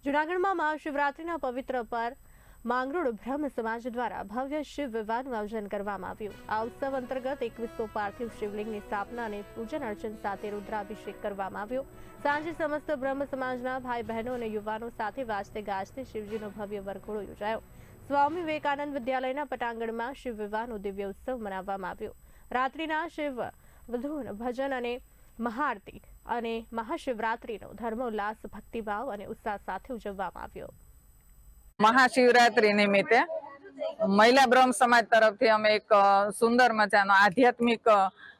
જૂનાગઢમાં મહાશિવરાત્રિના પવિત્ર પર માંગરોળ બ્રહ્મ સમાજ દ્વારા ભવ્ય શિવ વિવાહનું આયોજન કરવામાં આવ્યું। આ ઉત્સવ અંતર્ગત 2100 પાર્થિવ શિવલિંગની સ્થાપના અને પૂજન અર્ચન સાથે રુદ્રાભિષેક કરવામાં આવ્યો। સાંજે સમસ્ત બ્રહ્મ સમાજના ભાઈ બહેનો અને યુવાનો સાથે વાજતે ગાજતે શિવજીનો ભવ્ય વરઘોડો યોજાયો। સ્વામી વિવેકાનંદ વિદ્યાલયના પટાંગણમાં શિવ વિવાહનો દિવ્ય ઉત્સવ મનાવવામાં આવ્યો। રાત્રિના શિવ ધૂન ભજન અને મહાઆરતી અને મહાશિવરાત્રીનો ધર્મોલ્લાસ ભક્તિભાવ અને ઉત્સાહ સાથે ઉજવવામાં આવ્યો। महाशिवरात्रि निमित्ते महिला ब्रह्म समाज तरफथी अमे एक सुंदर मजानो आध्यात्मिक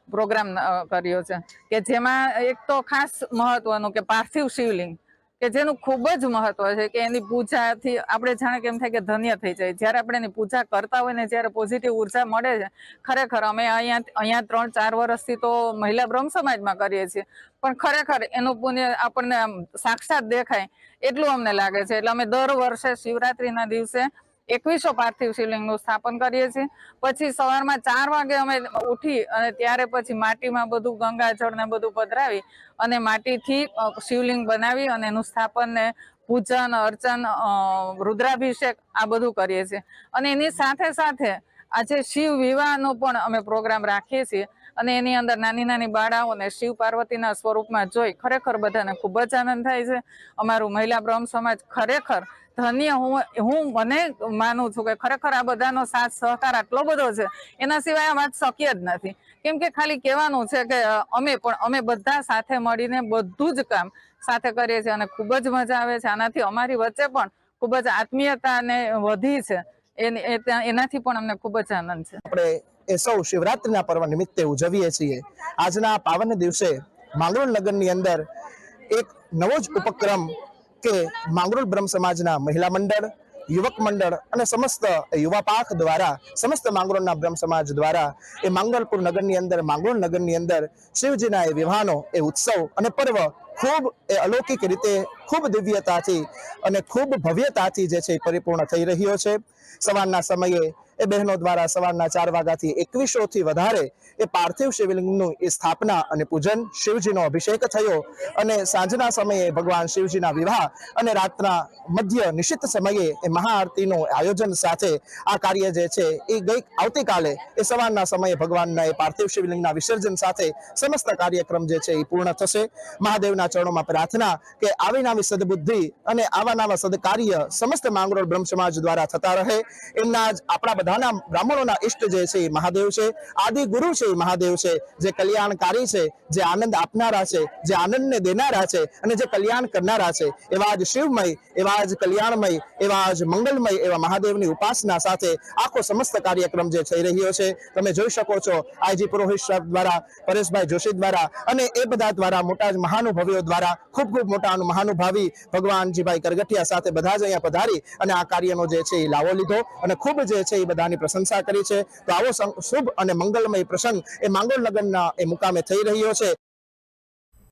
प्रोग्राम कर्यो छे के जेमां एक तो खास महत्वनुं के पार्थिव शिवलिंग के जेनुं खूब ज महत्व छे के एनी पूजाथी आपणे जाणे केम थाय के धन्य थई जाय। ज्यारे आपणे एनी पूजा करता होय ने ज्यारे पॉजिटिव ऊर्जा मळे छे खरेखर अमे अहींया 3-4 वर्षथी तो महिला ब्रह्म समाजमां करीए छीए पण खरेखर एनुं पुण्य आपणे साक्षात देखाय એટલું અમને લાગે છે। એટલે અમે દર વર્ષે શિવરાત્રીના દિવસે 2100 પાર્થિવ શિવલિંગનું સ્થાપન કરીએ છીએ। પછી સવારમાં 4 વાગે અમે ઉઠી અને ત્યારે પછી માટીમાં બધું ગંગાજળ ને બધું પધરાવી અને માટીથી શિવલિંગ બનાવી અને એનું સ્થાપન ને પૂજન અર્ચન રુદ્રાભિષેક આ બધું કરીએ છીએ। અને એની સાથે સાથે આજે શિવ વિવાહનો પણ અમે પ્રોગ્રામ રાખીએ છીએ અને એની અંદર નાની નાની બાળાઓને શિવ પાર્વતીના સ્વરૂપમાં જોઈ ખરેખર બધાને ખૂબ જ આનંદ થાય છે। અમારું મહિલા બ્રહ્મ સમાજ ખરેખર ધન્ય હું મને માનું છું કે ખરેખર આ બધાનો સાથ સહકાર આટલો બધો છે એના સિવાય આ વાત શક્ય જ નથી। કેમ કે ખાલી કહેવાનું છે કે અમે બધા સાથે મળીને બધું જ કામ સાથે કરીએ છીએ અને ખૂબ જ મજા આવે છે। આનાથી અમારી વચ્ચે પણ ખૂબ જ આત્મીયતા અને વધી છે એનાથી પણ અમને ખૂબ જ આનંદ છે। આપણે એ સૌ શિવરાત્રીના પર્વ નિમિત્તે ઉજવીએ છીએ। આજના પાવન દિવસે માંગરોળ નગરની અંદર એક નવો જ ઉપક્રમ કે માંગરોળ બ્રહ્મ સમાજના મહિલા મંડળ, યુવક મંડળ અને સમસ્ત યુવા પાંખ દ્વારા સમસ્ત માંગરોળના બ્રહ્મ સમાજ દ્વારા એ માંગલપુર નગરની અંદર માંગરોળ નગરની અંદર શિવજીના એ વિવાહનો એ ઉત્સવ અને પર્વ ખૂબ એ અલૌકિક રીતે ખૂબ દિવ્યતાથી અને ખૂબ ભવ્યતાથી જે છે પરિપૂર્ણ થઈ રહ્યો છે। સવારના સમયે એ બહેનો દ્વારા સવારના 4 વાગ્યાથી 2100 થી વધારે એ પાર્થિવ શિવલિંગનું એ સ્થાપના અને પૂજન શિવજીનો અભિષેક થયો અને સાંજના સમયે ભગવાન શિવજીના વિવાહ અને રાતના મધ્ય નિશિત સમયે એ મહાઆરતીનું આયોજન સાથે આ કાર્ય જે છે એ આવતીકાલે એ સવારના સમયે ભગવાનના એ પાર્થિવ શિવલિંગના વિસર્જન સાથે સમસ્ત કાર્યક્રમ જે છે એ પૂર્ણ થશે। મહાદેવના ચરણોમાં પ્રાર્થના કે આવી નાવી સદબુદ્ધિ અને આવા નાવા સદકાર્ય સમસ્ત માંગરોળ બ્રહ્મ સમાજ દ્વારા થતા રહે। એમના જ આપણા બધાના બ્રાહ્મણોના ઇષ્ટ જે છે મહાદેવ છે, આદિ ગુરુ છે મહાદેવ છે, જે કલ્યાણકારી છે, જે આનંદ આપનારા છે, જે આનંદને દેનારા છે અને જે કલ્યાણ કરનારા છે એવા જ શિવમય, એવા જ કલ્યાણમય, એવા જ મંગલમય એવા મહાદેવની ઉપાસના સાથે આખો સમસ્ત કાર્યક્રમ જે થઈ રહ્યો છે તમે જોઈ શકો છો। આઈજી પુરોહિત સાહેબ દ્વારા, પરેશભાઈ જોશી દ્વારા અને એ બધા દ્વારા મોટા જ મહાનુભાવીઓ દ્વારા ખૂબ મોટા મહાનુભાવી ભગવાનજીભાઈ કરગઠિયા સાથે બધા જ અહીંયા પધારી અને આ કાર્યનો જે છે એ લાવો લીધો અને ખૂબ જે છે એ બધાની પ્રશંસા કરી છે। તો આવો શુભ અને મંગલમય પ્રસંગ એ માંગરોળ નગરના એ મુકામે થઈ રહ્યો છે।